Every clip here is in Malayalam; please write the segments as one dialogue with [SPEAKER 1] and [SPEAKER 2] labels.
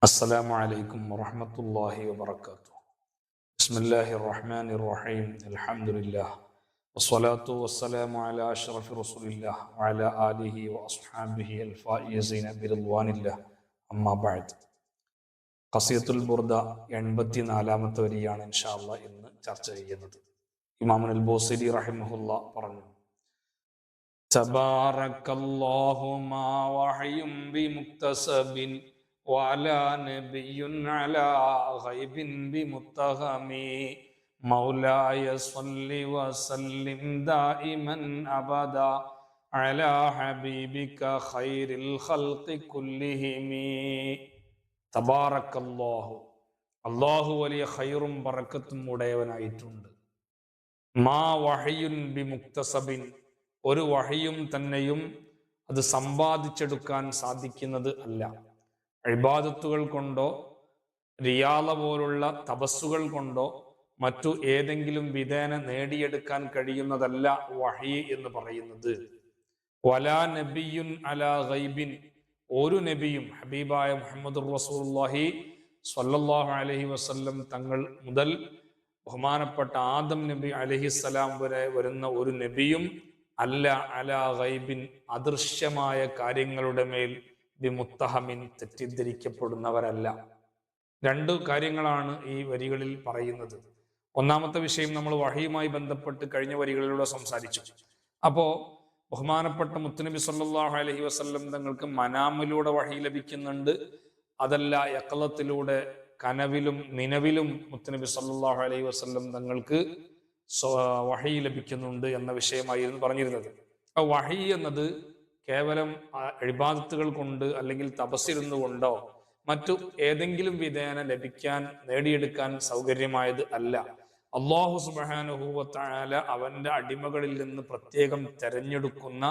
[SPEAKER 1] السلام عليكم ورحمة الله وبركاته. بسم الله الرحمن الرحيم. الحمد لله والصلاة والسلام على أشرف رسول الله وعلى آله وأصحابه الفائزين برضوان الله. أما بعد. ഖസീദത്തുൽ ബുർദ 84-ാമത്തെ വരിയാണ് ഇൻഷാ അല്ലാഹ് ഇന്ന് ചർച്ച ചെയ്യുന്നത്. ഇമാം അൽ ബൂസിരി റഹിമഹുല്ലാ പറഞ്ഞു: തബാറകല്ലാഹു മാ വഹയും ബിമുക്തസബിൻ وعلى نبي على غيب بمتهم مولاي صل وسلم دائما أبدا على حبيبك خير الخلق كلهم. تبارك الله. അള്ളാഹു വലിയ ഖൈറും ബറക്കത്തും ഉടയവനായിട്ടുണ്ട്. മാ വഹയുൻ ബിമുക്തസബിൻ, ഒരു വഹയും തന്നെയും അത് സമ്പാദിച്ചെടുക്കാൻ സാധിക്കുന്നത് അല്ല. ഇബാദത്തുകൾ കൊണ്ടോ റിയാള പോലുള്ള തപസ്സുകൾ കൊണ്ടോ മറ്റു ഏതെങ്കിലും വിധേന നേടിയെടുക്കാൻ കഴിയുന്നതല്ല വഹി എന്ന് പറയുന്നത്. വലാ നബിയുൻ അലാ ഗൈബിൻ, ഒരു നബിയും ഹബീബായ മുഹമ്മദുർ റസൂലുള്ളാഹി സ്വല്ലല്ലാഹു അലൈഹി വസല്ലം തങ്ങൾ മുതൽ ബഹുമാനപ്പെട്ട ആദം നബി അലൈഹിസ്സലാം വരെ വരുന്ന ഒരു നബിയും അല്ല അലാ ഗൈബിൻ, അദൃശ്യമായ കാര്യങ്ങളുടെ മേൽ ബിമുത്തഹമിൻ, തെറ്റിദ്ധരിക്കപ്പെടുന്നവരല്ല. രണ്ടു കാര്യങ്ങളാണ് ഈ വരികളിൽ പറയുന്നത്. ഒന്നാമത്തെ വിഷയം നമ്മൾ വഹിയുമായി ബന്ധപ്പെട്ട് കഴിഞ്ഞ വരികളിലൂടെ സംസാരിച്ചു. അപ്പോ ബഹുമാനപ്പെട്ട മുത്തുനബി സല്ലല്ലാഹു അലൈഹി വസല്ലം തങ്ങൾക്ക് മനാമിലൂടെ വഹി ലഭിക്കുന്നുണ്ട്. അതല്ല യഖളത്തിലൂടെ, കനവിലും നിലവിലും മുത്തുനബി സല്ലല്ലാഹു അലൈഹി വസല്ലം തങ്ങൾക്ക് വഹി ലഭിക്കുന്നുണ്ട് എന്ന വിഷയമായിരുന്നു പറഞ്ഞിരുന്നത്. ആ വഹി എന്നത് കേവലം ഇബാദത്തുകൾ കൊണ്ട് അല്ലെങ്കിൽ തപസ്സിരുന്നു കൊണ്ടോ മറ്റു ഏതെങ്കിലും വിധേന ലഭിക്കാൻ, നേടിയെടുക്കാൻ സൗകര്യമായത് അല്ല. അല്ലാഹു സുബ്ഹാനഹു വ തആല അവന്റെ അടിമകളിൽ നിന്ന് പ്രത്യേകം തെരഞ്ഞെടുക്കുന്ന,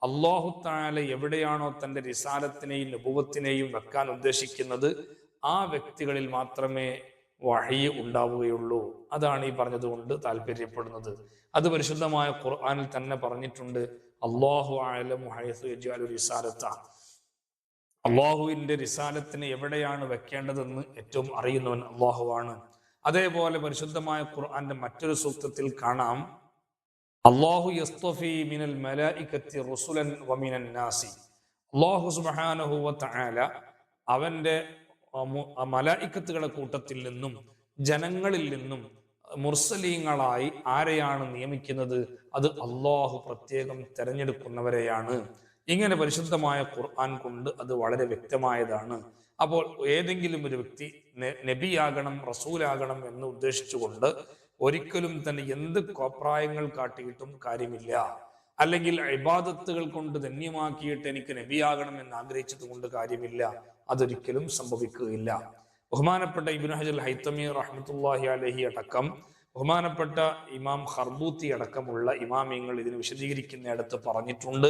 [SPEAKER 1] അല്ലാഹു തആല എവിടെയാണോ തന്റെ റിസാലത്തിനെയും നബുവത്തിനെയും വെക്കാൻ ഉദ്ദേശിക്കുന്നത് ആ വ്യക്തികളിൽ മാത്രമേ വഹി ഉണ്ടാവുകയുള്ളൂ. അതാണ് ഈ പറഞ്ഞതുകൊണ്ട് താല്പര്യപ്പെടുന്നത്. അത് പരിശുദ്ധമായ ഖുർആനിൽ തന്നെ പറഞ്ഞിട്ടുണ്ട്. അല്ലാഹു അഅലമു ഹൈസു യജ്അലു റിസാലത, അല്ലാഹുവിന്റെ റിസാലത്തിനെ എവിടെയാണ് വെക്കേണ്ടതെന്ന് ഏറ്റവും അറിയുന്നവൻ അല്ലാഹുവാണ്. അതേപോലെ പരിശുദ്ധമായ ഖുർആന്റെ മറ്റൊരു സൂക്തത്തിൽ കാണാം, അല്ലാഹു യസ്തഫി മിനൽ മലായികത്തി റുസുലൻ വമിനൻ നാസി. അല്ലാഹു സുബ്ഹാനഹു വ തആല അവന്റെ മലായികത്തുകളുടെ കൂട്ടത്തിൽ നിന്നും ജനങ്ങളിൽ നിന്നും മുർസലീങ്ങളായി ആരെയാണ് നിയമിക്കുന്നത്? അത് അള്ളാഹു പ്രത്യേകം തെരഞ്ഞെടുക്കുന്നവരെയാണ്. ഇങ്ങനെ പരിശുദ്ധമായ ഖുർആൻ കൊണ്ട് അത് വളരെ വ്യക്തമായതാണ്. അപ്പോൾ ഏതെങ്കിലും ഒരു വ്യക്തി നബിയാകണം, റസൂലാകണം എന്ന് ഉദ്ദേശിച്ചുകൊണ്ട് ഒരിക്കലും തന്നെ എന്ത് കോപ്രായങ്ങൾ കാട്ടിയിട്ടും കാര്യമില്ല. അല്ലെങ്കിൽ ഇബാദത്തുകൾ കൊണ്ട് ധന്യമാക്കിയിട്ട് എനിക്ക് നബിയാകണം എന്ന് ആഗ്രഹിച്ചത് കൊണ്ട് കാര്യമില്ല. അതൊരിക്കലും സംഭവിക്കുകയില്ല. ബഹുമാനപ്പെട്ട ഇബ്നു ഹജർ ഹൈതമി റഹ്മത്തുള്ളാഹി അലൈഹി അടക്കം, ബഹുമാനപ്പെട്ട ഇമാം ഖർബൂത്തി അടക്കമുള്ള ഇമാമിങ്ങൾ ഇതിന് വിശദീകരിക്കുന്നിടത്ത് പറഞ്ഞിട്ടുണ്ട്,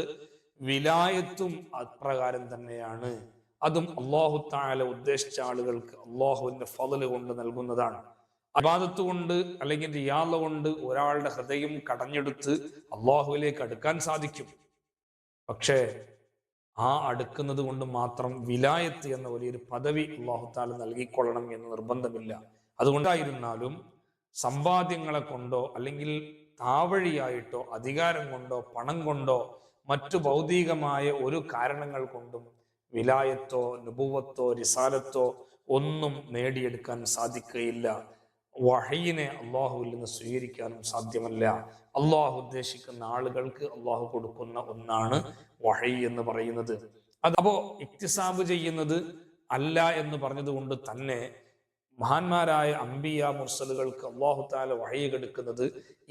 [SPEAKER 1] വിലായത്തും അപ്രകാരം തന്നെയാണ്. അതും അല്ലാഹു തആല ഉദ്ദേശിച്ച ആളുകൾക്ക് അല്ലാഹുവിന്റെ ഫള് കൊണ്ട് നൽകുന്നതാണ്. ഇബാദത്ത് കൊണ്ട് അല്ലെങ്കിൽ റിയാള കൊണ്ട് ഒരാളുടെ ഹൃദയം കടഞ്ഞെടുത്ത് അല്ലാഹുവിലേക്ക് അടുക്കാൻ സാധിക്കും. പക്ഷേ ആ അടുക്കുന്നത് കൊണ്ട് മാത്രം വിലായത്ത് എന്ന വലിയൊരു പദവി അല്ലാഹു തആല നൽകിക്കൊള്ളണം എന്ന് നിർബന്ധമില്ല. അതുകൊണ്ടായിരുന്നാലും സമ്പാദ്യങ്ങളെ കൊണ്ടോ അല്ലെങ്കിൽ താവഴിയായിട്ടോ അധികാരം കൊണ്ടോ പണം കൊണ്ടോ മറ്റു ഭൗതികമായ ഒരു കാരണങ്ങൾ കൊണ്ടും വിലായത്തോ നുബുവത്തോ റിസാലത്തോ ഒന്നും നേടിയെടുക്കാൻ സാധിക്കുകയില്ല. വഹയിനെ അള്ളാഹുവിൽ നിന്ന് സ്വീകരിക്കാനും സാധ്യമല്ല. അള്ളാഹു ഉദ്ദേശിക്കുന്ന ആളുകൾക്ക് അള്ളാഹു കൊടുക്കുന്ന ഒന്നാണ് വഹയി എന്ന് പറയുന്നത്. അതപ്പോ ഇക്തിസാബ് ചെയ്യുന്നത് അല്ല എന്ന് പറഞ്ഞതുകൊണ്ട് തന്നെ മഹാന്മാരായ അംബിയ മുർസലുകൾക്ക് അള്ളാഹു തആല വഹയി കൊടുക്കുന്നത്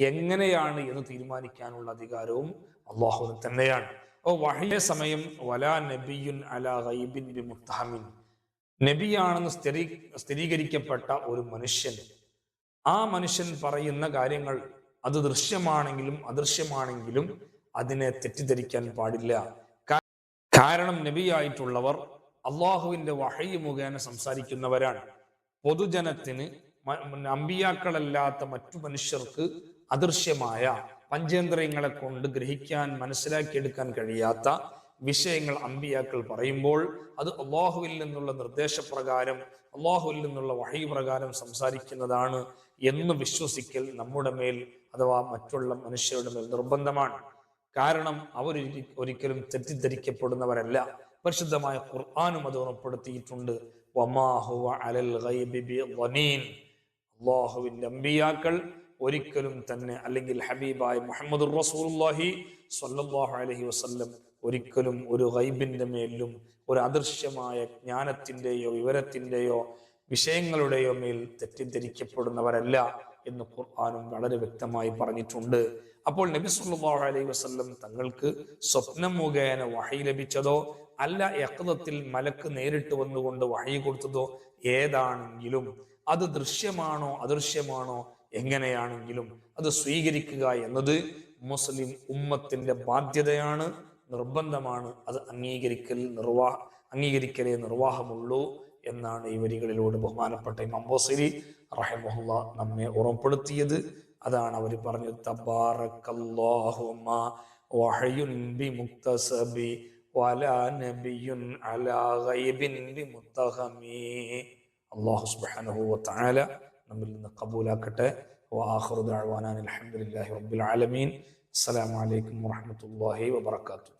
[SPEAKER 1] എങ്ങനെയാണ് എന്ന് തീരുമാനിക്കാനുള്ള അധികാരവും അള്ളാഹുവിന് തന്നെയാണ്. അപ്പോൾ വഹയിലെ സമയം വലാ നബിയുൻ അലാ ഗൈബിൻ ബിമുത്തഹമിൻ, നബിയാണെന്ന് സ്ഥിരീകരിക്കപ്പെട്ട ഒരു മനുഷ്യൻ, ആ മനുഷ്യൻ പറയുന്ന കാര്യങ്ങൾ അത് ദൃശ്യമാണെങ്കിലും അദൃശ്യമാണെങ്കിലും അതിനെ തെറ്റിദ്ധരിക്കാൻ പാടില്ല. കാരണം നബിയായിട്ടുള്ളവർ അള്ളാഹുവിന്റെ വഹയി മുഖേന സംസാരിക്കുന്നവരാണ്. പൊതുജനത്തിന്, അമ്പിയാക്കളല്ലാത്ത മറ്റു മനുഷ്യർക്ക് അദൃശ്യമായ പഞ്ചേന്ദ്രിയങ്ങളെ കൊണ്ട് ഗ്രഹിക്കാൻ, മനസ്സിലാക്കിയെടുക്കാൻ കഴിയാത്ത വിഷയങ്ങൾ അമ്പിയാക്കൾ പറയുമ്പോൾ അത് അള്ളാഹുവിൽ നിന്നുള്ള നിർദ്ദേശപ്രകാരം, അള്ളാഹുവിൽ നിന്നുള്ള വഹി പ്രകാരം സംസാരിക്കുന്നതാണ് എന്ന് വിശ്വസിക്കൽ നമ്മുടെ മേൽ അഥവാ മറ്റുള്ള മനുഷ്യരുടെ മേൽ നിർബന്ധമാണ്. കാരണം അവർ ഒരിക്കലും തെറ്റിദ്ധരിക്കപ്പെടുന്നവരല്ല. പരിശുദ്ധമായ ഖുർആനും അത് ഉറപ്പെടുത്തിയിട്ടുണ്ട്. അള്ളാഹുവിന്റെ അമ്പിയാക്കൾ ഒരിക്കലും തന്നെ, അല്ലെങ്കിൽ ഹബീബായ മുഹമ്മദുർ റസൂലുള്ളാഹി സ്വല്ലല്ലാഹു അലൈഹി വസല്ലം ഒരിക്കലും ഒരു ഗൈബിന്റെ മേലും ഒരു അദൃശ്യമായ ജ്ഞാനത്തിന്റെയോ വിവരത്തിന്റെയോ വിഷയങ്ങളുടെയോ മേൽ തെറ്റിദ്ധരിക്കപ്പെടുന്നവരല്ല എന്ന് ഖുർആനും വളരെ വ്യക്തമായി പറഞ്ഞിട്ടുണ്ട്. അപ്പോൾ നബി സല്ലല്ലാഹു അലൈഹി വസല്ലം തങ്ങൾക്ക് സ്വപ്നം മുഖേന വഹി ലഭിച്ചതോ അല്ല യഖ്ദത്തിൽ മലക്ക് നേരിട്ട് വന്നുകൊണ്ട് വഹി കൊടുത്തതോ ഏതാണെങ്കിലും അത് ദൃശ്യമാണോ അദൃശ്യമാണോ എങ്ങനെയാണെങ്കിലും അത് സ്വീകരിക്കുക എന്നത് മുസ്ലിം ഉമ്മത്തിന്റെ ബാധ്യതയാണ്, നിർബന്ധമാണ്. അത് അംഗീകരിക്കലേ നിർവാഹമുള്ളൂ എന്നാണ് ഈ വരികളിലൂടെ ബഹുമാനപ്പെട്ട ഇമാം ബൂസൈരി റഹിമഹുല്ലാ നമ്മെ ഓർമ്മപ്പെടുത്തിയത്. അതാണ് അവർ പറഞ്ഞത്, തബാറക്കല്ലാഹു മാ വഹയുൻ ബിമുക്തസബി വലാ നബിയുൻ അലാ ഗൈബിൻ ബിമുത്തഹമി. അല്ലാഹു സുബ്ഹാനഹു വ തആല നമ്മിൽ നിന്ന് ഖബൂലാക്കട്ടെ. വആഖിറു ദഅ്വാനാ അൽഹംദുലില്ലാഹി റബ്ബിൽ ആലമീൻ. അസ്സലാമു അലൈക്കും വറഹ്മത്തുള്ളാഹി വബറകാതുഹു.